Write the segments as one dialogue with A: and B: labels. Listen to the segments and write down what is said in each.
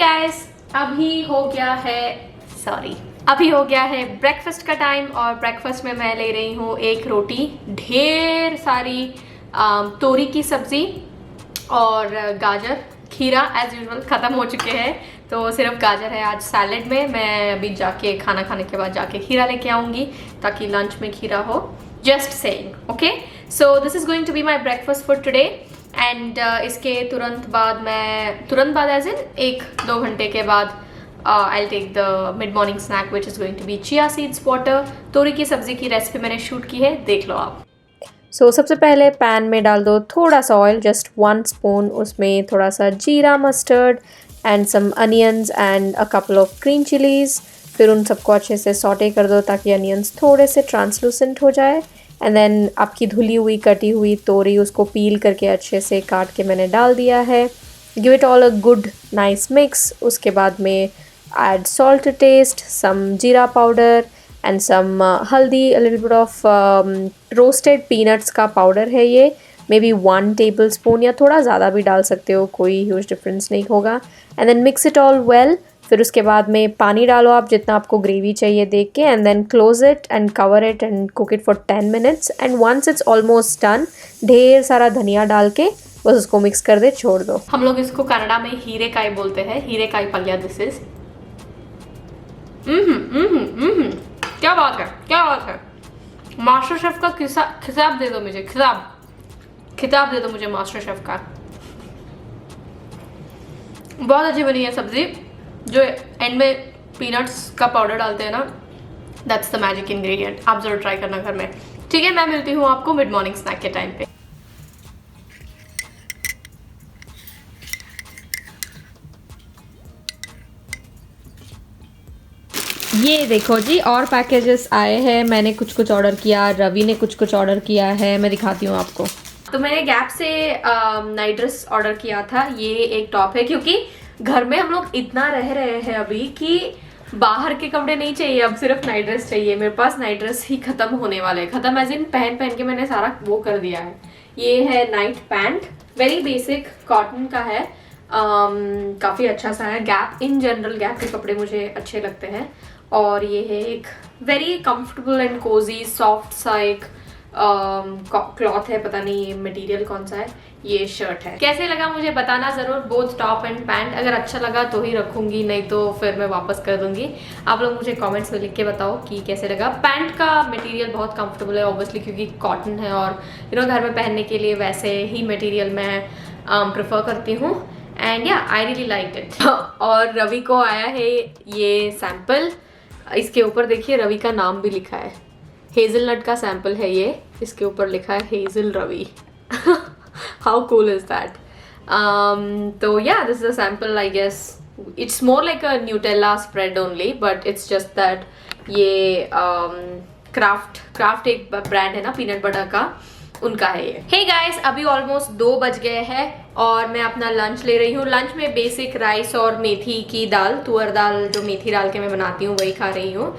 A: Guys, अभी हो गया है ब्रेकफास्ट का टाइम और ब्रेकफास्ट में मैं ले रही हूँ एक रोटी, ढेर सारी तोरी की सब्जी और गाजर, खीरा एज यूजुअल ख़त्म हो चुके हैं तो सिर्फ गाजर है आज सैलेड में। मैं अभी जाके खाना खाने के बाद जाके खीरा लेके आऊँगी ताकि लंच में खीरा हो। Just saying, okay. So this is going to be my breakfast for today and इसके तुरंत बाद एज इन 1-2 घंटे के बाद I'll take the mid morning snack which is going to be chia seeds water। तोरी की सब्जी की रेसिपी मैंने शूट की है, देख लो आप। सबसे पहले पैन में डाल दो थोड़ा सा ऑयल, जस्ट 1 स्पून। उसमें थोड़ा सा जीरा, mustard and some onions and a couple of green chillies. फिर उन सबको अच्छे से सॉटे कर दो ताकि अनियंस थोड़े से ट्रांसलूसेंट हो जाए। एंड देन आपकी धुली हुई कटी हुई तोरी, उसको पील करके अच्छे से काट के मैंने डाल दिया है। Give it all a good nice mix. उसके बाद में add salt to taste, some jeera powder and some haldi, a little bit of roasted peanuts का powder है ये, maybe 1 tablespoon या थोड़ा ज़्यादा भी डाल सकते हो, कोई huge difference नहीं होगा। and then mix it all well। फिर उसके बाद में पानी डालो आप जितना आपको ग्रेवी चाहिए देख के, and then close it and cover it and cook it for 10 minutes। and once it's almost done, ढेर सारा धनिया डाल के बस उसको मिक्स कर दे, छोड़ दो। हम लोग इसको कन्नड़ा में हीरेकाई बोलते हैं, हीरेकाई पल्या दिस इज। क्या बात है। मास्टर शेफ का खिताब दे दो मुझे, खिताब दे दो मुझे मास्टर शेफ का। बहुत अच्छी बनी है सब्जी। जो एंड में पीनट्स का पाउडर डालते हैं ना, दैट्स द मैजिक इंग्रेडिएंट। आप जरूर ट्राई करना घर में, ठीक है। मैं मिलती हूँ आपको मिड मॉर्निंग स्नैक के टाइम पे। ये देखो जी, और पैकेजेस आए हैं। मैंने कुछ ऑर्डर किया, रवि ने कुछ ऑर्डर किया है, मैं दिखाती हूँ आपको। तो मैंने गैप से नाइट ड्रेस ऑर्डर किया था। ये एक टॉप है क्योंकि घर में हम लोग इतना रह रहे हैं अभी कि बाहर के कपड़े नहीं चाहिए, अब सिर्फ नाइट ड्रेस चाहिए। मेरे पास नाइट ड्रेस ही खत्म होने वाले हैं, खत्म एज इन पहन के मैंने सारा वो कर दिया है। ये है night pant, very basic cotton का है, काफ़ी अच्छा सा है। गैप इन जनरल गैप के कपड़े मुझे अच्छे लगते हैं। और ये है एक very comfortable and cosy soft सा एक क्लॉथ है, पता नहीं ये मटेरियल कौन सा है। ये शर्ट है। कैसे लगा मुझे बताना ज़रूर, बोथ टॉप एंड पैंट। अगर अच्छा लगा तो ही रखूँगी, नहीं तो फिर मैं वापस कर दूँगी। आप लोग मुझे कमेंट्स में लिख के बताओ कि कैसे लगा। पैंट का मटेरियल बहुत कंफर्टेबल है ऑब्वियसली क्योंकि कॉटन है और घर में पहनने के लिए वैसे ही मटेरियल मैं प्रेफर करती हूँ। एंड या आई रियली लाइक इट। और रवि को आया है ये सैम्पल, इसके ऊपर देखिए रवि का नाम भी लिखा है। हेज़लनट का सैंपल है ये, इसके ऊपर लिखा है hazel Ravi. How cool is that. तो yeah this is a sample, I guess it's more like a Nutella spread only, but it's just that ये क्राफ्ट एक ब्रांड है ना पीनट बटर का, उनका है ये। हे गाइस, अभी ऑलमोस्ट 2 बज गए हैं और मैं अपना लंच ले रही हूँ। लंच में बेसिक राइस और मेथी की दाल, तुअर दाल जो मेथी डाल के मैं बनाती हूँ वही खा रही हूँ।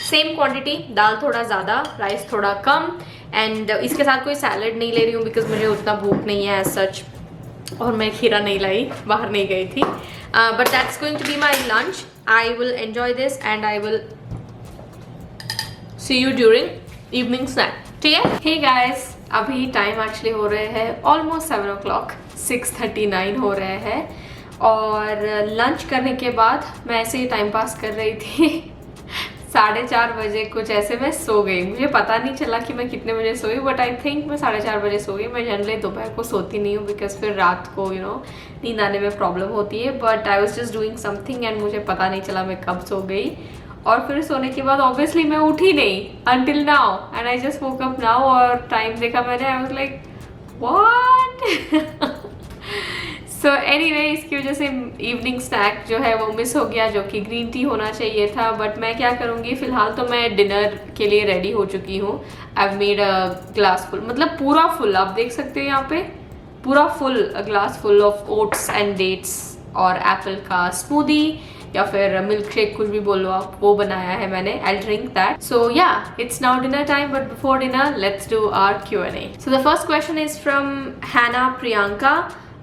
A: सेम क्वांटिटी, दाल थोड़ा ज़्यादा, राइस थोड़ा कम। एंड इसके साथ कोई सैलड नहीं ले रही हूँ बिकॉज मुझे उतना भूख नहीं है एज सच, और मैं खीरा नहीं लाई, बाहर नहीं गई थी। But that's going to be my lunch. I will enjoy this and I will see you during evening snack, ठीक है। हे गाइस, अभी टाइम एक्चुअली हो रहे हैं ऑलमोस्ट 7 o'clock, 6:39 हो रहे हैं। और लंच करने के बाद मैं ऐसे ही टाइम पास कर रही थी। 4:30 बजे कुछ ऐसे मैं सो गई। मुझे पता नहीं चला कि मैं कितने बजे सोई, बट आई थिंक मैं 4:30 बजे सो गई। मैं जनरली दोपहर को सोती नहीं हूँ बिकॉज फिर रात को नींद आने में प्रॉब्लम होती है। But I was just doing something and मुझे पता नहीं चला मैं कब सो गई। और फिर सोने के बाद ऑब्वियसली मैं उठी नहीं until now, and I just woke up now और टाइम देखा मैंने, I was like what. So anyway, इसकी वजह से इवनिंग स्नैक जो है वो मिस हो गया, जो कि ग्रीन टी होना चाहिए था। बट मैं क्या करूँगी, फिलहाल तो मैं डिनर के लिए रेडी हो चुकी हूँ। I have made a glass full, मतलब पूरा फुल, आप देख सकते हैं यहाँ पे पूरा full, a glass full of oats and dates और एप्पल का स्मूदी या फिर मिल्क शेक, कुछ भी बोलो आप, वो बनाया है मैंने। I drink that. So yeah, it's now dinner time, but before dinner let's do our Q&A. So the first question is from Hannah Priyanka.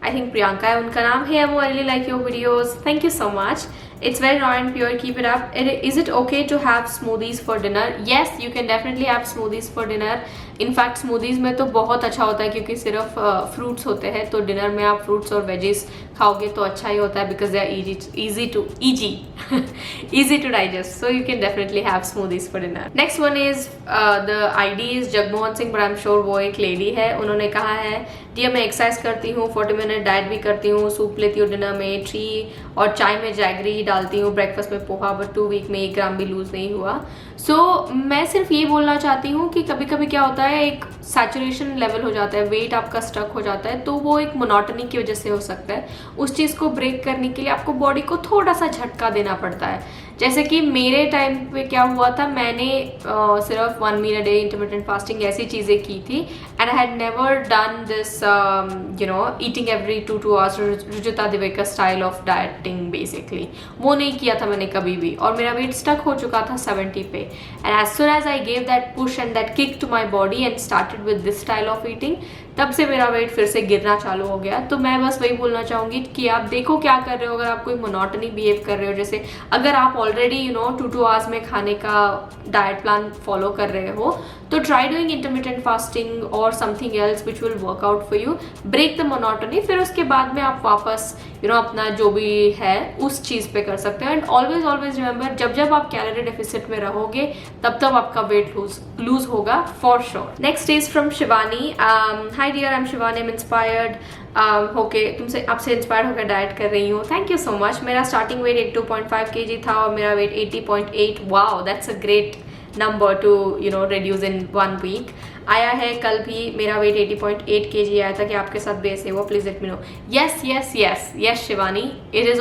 A: I think Priyanka है उनका नाम है, वो I really like your videos, thank you so much, it's very raw and pure, keep it up. Is it okay to have smoothies for dinner? Yes, you can definitely have smoothies for dinner. In fact smoothies में तो बहुत अच्छा होता है क्योंकि सिर्फ fruits होते हैं, तो डिनर में आप फ्रूट्स और वेजीज खाओगे तो अच्छा ही होता है because they are easy to digest, so you can definitely have smoothies for dinner. Next one is the ID is Jagmohan Singh, but I'm sure वो एक लेडी है. उन्होंने कहा है डियर मैं एक्सरसाइज करती हूँ, 40 मिनट डाइट भी करती हूँ, सूप लेती हूँ डिनर में, टी और चाय में जैगरी डालती हूँ, ब्रेकफास्ट में पोहा, बट 2 वीक में 1 ग्राम भी लूज नहीं हुआ. सो मैं सिर्फ ये बोलना चाहती हूँ कि कभी कभी क्या होता है, एक सैचुरेशन लेवल हो जाता है, वेट आपका स्टक हो जाता है, तो वो एक मोनोटनी की वजह से हो सकता है. उस चीज़ को ब्रेक करने के लिए आपको बॉडी को थोड़ा सा झटका देना पड़ता है. जैसे कि मेरे टाइम पे क्या हुआ था, मैंने सिर्फ 1 meal a day intermittent fasting ऐसी चीज़ें की थी, and I had never done this eating every 2 hours Rujuta Diwekar style of dieting basically. वो नहीं किया था मैंने कभी भी, और मेरा वेट स्टक हो चुका था 70 पे. And as soon as I gave that push and that kick to my body and started with this style of eating, तब से मेरा वेट फिर से गिरना चालू हो गया. तो मैं बस वही बोलना चाहूँगी कि आप देखो क्या कर रहे हो. अगर आप कोई मोनोटनी बिहेव कर रहे हो, जैसे अगर आप ऑलरेडी 2 आवर्स में खाने का डाइट प्लान फॉलो कर रहे हो, तो ट्राई डूइंग इंटरमिटेंट फास्टिंग और something else which will work out for you, break the monotony. फिर उसके बाद में आप वापस अपना जो भी है उस चीज़ पे कर सकते हो. एंड ऑलवेज रिमेंबर, जब जब आप कैलोरी डेफिसिट में रहोगे तब तब आपका वेट लूज होगा for sure. Next is from Shivani. Hi dear, I am Shivani, I am inspired होके तुमसे आपसे इंस्पायर होकर डाइट कर रही हूँ. Thank you so much. मेरा स्टार्टिंग वेट 82.5 kg था और मेरा weight 80.8. Wow, that's a great number to reduce in 1 week. आया है कल भी मेरा वेट 80.8 kg आया था. कि आपके साथ भी ऐसे हुआ? Please let me know. Yes Shivani, it is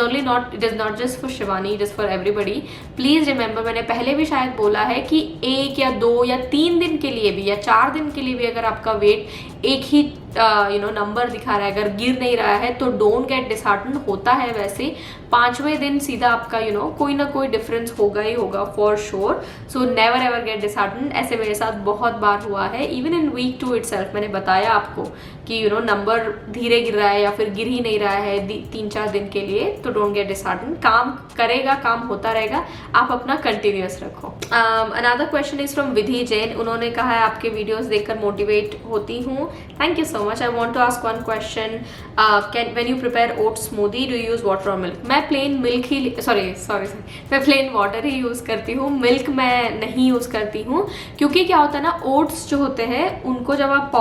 A: not just for Shivani, it is for everybody. Please remember, मैंने पहले भी शायद बोला है कि 1 या 2 या 3 दिन के लिए भी या 4 दिन के लिए भी अगर आपका वेट एक ही नंबर दिखा रहा है, अगर गिर नहीं रहा है, तो डोंट गेट डिसहार्टन. होता है वैसे 5वें दिन सीधा आपका कोई ना कोई डिफरेंस होगा ही होगा for sure. So never ever get dishearten. ऐसे मेरे साथ बहुत बार हुआ है. इवन इन वीक 2 इटसेल्फ मैंने बताया आपको कि नंबर धीरे गिर रहा है या फिर गिर ही नहीं रहा है 3-4 दिन के लिए, तो डोंट गेट डिसहार्टन. काम करेगा, काम होता रहेगा, आप अपना कंटिन्यूअस रखो. Another question is from Vidhi Jain. उन्होंने कहा है आपके वीडियोस देखकर मोटिवेट होती हूँ. Thank you so much. I want to ask one question. When you prepare oat smoothie do use water और मिल्क? मैं प्लेन मिल्क ही मैं प्लेन वाटर ही यूज़ करती हूँ. मिल्क मैं नहीं यूज़ करती हूँ क्योंकि क्या होता है ना, ओट्स जो होते हैं उनको जब आप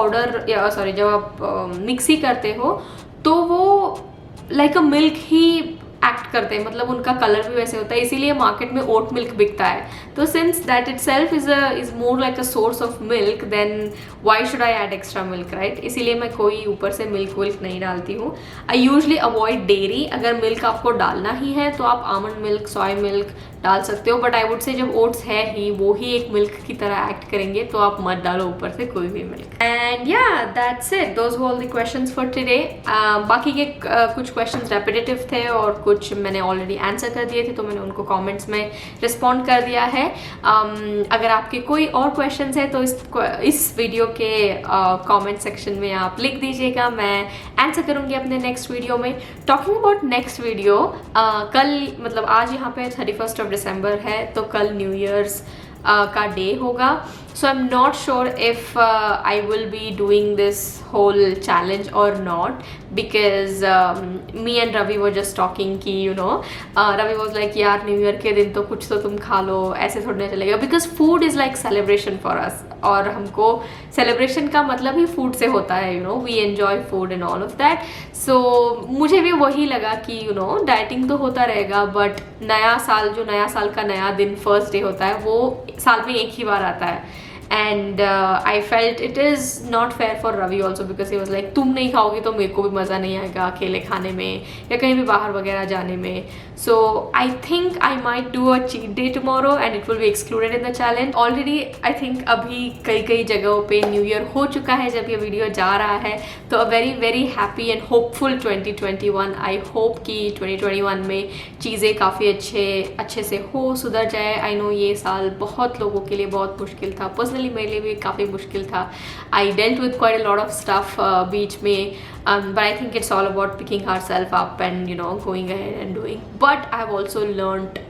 A: जब आप मिक्सी करते हो तो वो like a milk he act करते हैं, मतलब उनका कलर भी वैसे होता है, इसीलिए मार्केट में ओट मिल्क बिकता है. तो since that itself is more like a source of milk, then why should I add extra milk, right? इसीलिए मैं कोई ऊपर से मिल्क विल्क नहीं डालती हूँ. I usually avoid dairy. अगर मिल्क आपको डालना ही है तो आप आमंड मिल्क, सोया मिल्क डाल सकते हो, बट आई वुड से जब ओट्स है ही वो ही एक मिल्क की तरह एक्ट करेंगे, तो आप मत डालो ऊपर से कोई भी मिल्क. एंड या that's it, those were all the questions for today. बाकी के कुछ क्वेश्चंस रेपिटेटिव थे और कुछ मैंने ऑलरेडी आंसर कर दिए थे, तो मैंने उनको कमेंट्स में रिस्पॉन्ड कर दिया है. अगर आपके कोई और क्वेश्चंस है तो इस वीडियो के कमेंट सेक्शन में आप लिख दीजिएगा, मैं आंसर करूँगी अपने नेक्स्ट वीडियो में. टॉकिंग अबाउट नेक्स्ट वीडियो, कल मतलब आज यहाँ पे 31 दिसंबर है, तो कल न्यू ईयर्स का डे होगा. So I'm not sure if I will be doing this whole challenge or not, because me and Ravi were just talking कि Ravi was like यार न्यू ईयर के दिन तो कुछ तो तुम खा लो, ऐसे थोड़ा नहीं चलेगा, because food is like celebration for us, और हमको celebration का मतलब ही food से होता है, we enjoy food and all of that. So मुझे भी वही लगा कि डाइटिंग तो होता रहेगा, बट नया साल का नया दिन फर्स्ट डे होता है, वो साल में एक ही बार आता है. And I felt it is not fair for Ravi also, because he was like तुम नहीं खाओगी तो मेरे को भी मज़ा नहीं आएगा अकेले खाने में या कहीं भी बाहर वगैरह जाने में. So I think I might do a cheat day tomorrow and it will be excluded in the challenge. Already I think अभी कई जगहों पे न्यू ईयर हो चुका है जब ये वीडियो जा रहा है, तो a very very happy and hopeful 2021. I hope कि 2021 में चीज़ें काफ़ी अच्छे से सुधर जाए. I know ये साल बहुत लोगों के लिए बहुत मुश्किल था, पर्सनली मेरे लिए भी काफ़ी मुश्किल था. I dealt with quite a lot of stuff बीच में. but I think it's all about picking ourselves up and going ahead and doing. But I have also learned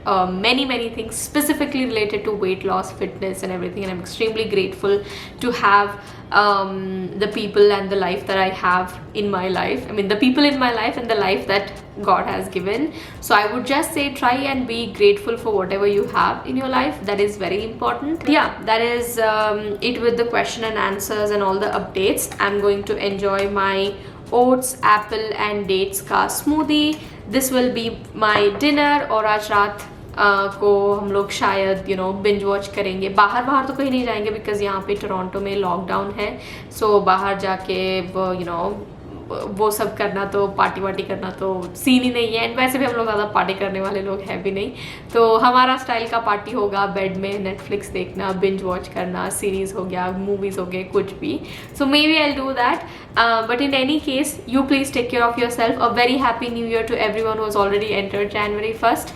A: many things specifically related to weight loss, fitness and everything, and I'm extremely grateful to have the people and the life that I have in my life. I mean, the people in my life and the life that God has given. So I would just say try and be grateful for whatever you have in your life. That is very important. Yeah, that is it with the question and answers and all the updates. I'm going to enjoy my oats, apple and dates का smoothie. This will be my dinner. और आज रात को हम लोग शायद binge watch करेंगे. बाहर तो कहीं नहीं जाएंगे बिकॉज यहाँ पे टोरंटो में लॉकडाउन है. सो बाहर जाके वो सब करना तो पार्टी वार्टी करना तो सीन ही नहीं है. एंड वैसे भी हम लोग ज़्यादा पार्टी करने वाले लोग हैं भी नहीं. तो हमारा स्टाइल का पार्टी होगा बेड में नेटफ्लिक्स देखना, बिंज वॉच करना, सीरीज़ हो गया, मूवीज़ हो गए, कुछ भी. So maybe I will do that. But in any case, you please take care of yourself. A very happy new year to everyone who has already entered January 1st.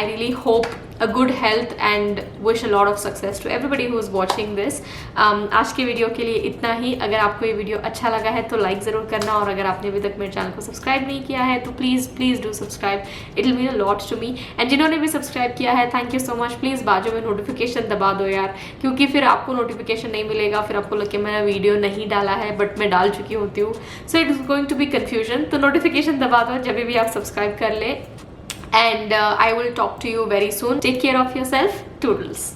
A: I really hope a good health and wish a lot of success to everybody who is watching this. आज के video के लिए इतना ही. अगर आपको ये video अच्छा लगा है तो लाइक ज़रूर करना, और अगर आपने अभी तक मेरे चैनल को सब्सक्राइब नहीं किया है तो please do subscribe. It will mean a lot to me. And जिन्होंने भी सब्सक्राइब किया है, thank you so much. Please बाजू में नोटिफिकेशन दबा दो यार, क्योंकि फिर आपको नोटिफिकेशन नहीं मिलेगा, फिर आपको लगे मैंने वीडियो नहीं डाला है बट मैं डाल चुकी होती हूँ. So it is going to be confusion. तो नोटिफिकेशन दबा दो जब भी आप सब्सक्राइब कर ले. And I will talk to you very soon. Take care of yourself. Toodles.